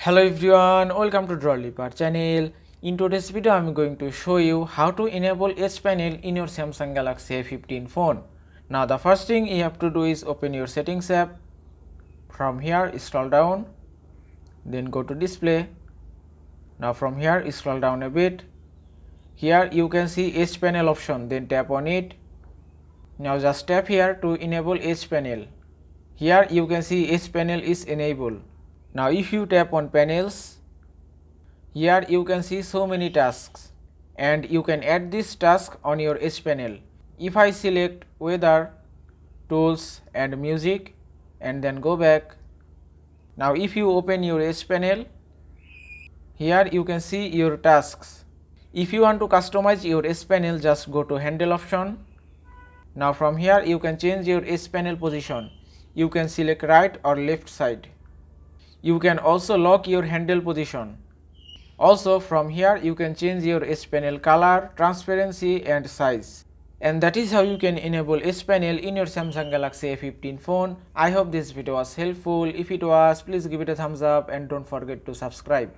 Hello everyone, welcome to Drawlipar channel. In today's video, I am going to show you how to enable Edge panel in your Samsung Galaxy A15 phone. Now the first thing you have to do is open your settings app. From here scroll down, then go to display. Now from here scroll down a bit. Here you can see Edge panel option, then tap on it. Now just tap here to enable Edge panel. Here you can see Edge panel is enabled. Now if you tap on panels, here you can see so many tasks and you can add this task on your Edge panel. If I select weather, tools and music and then go back. Now if you open your Edge panel, here you can see your tasks. If you want to customize your Edge panel, just go to handle option. Now from here you can change your Edge panel position. You can select right or left side. You can also lock your handle position. Also from here you can change your Edge panel color, transparency and size. And that is how you can enable Edge panel in your Samsung Galaxy A15 phone. I hope this video was helpful. If it was, please give it a thumbs up and don't forget to subscribe.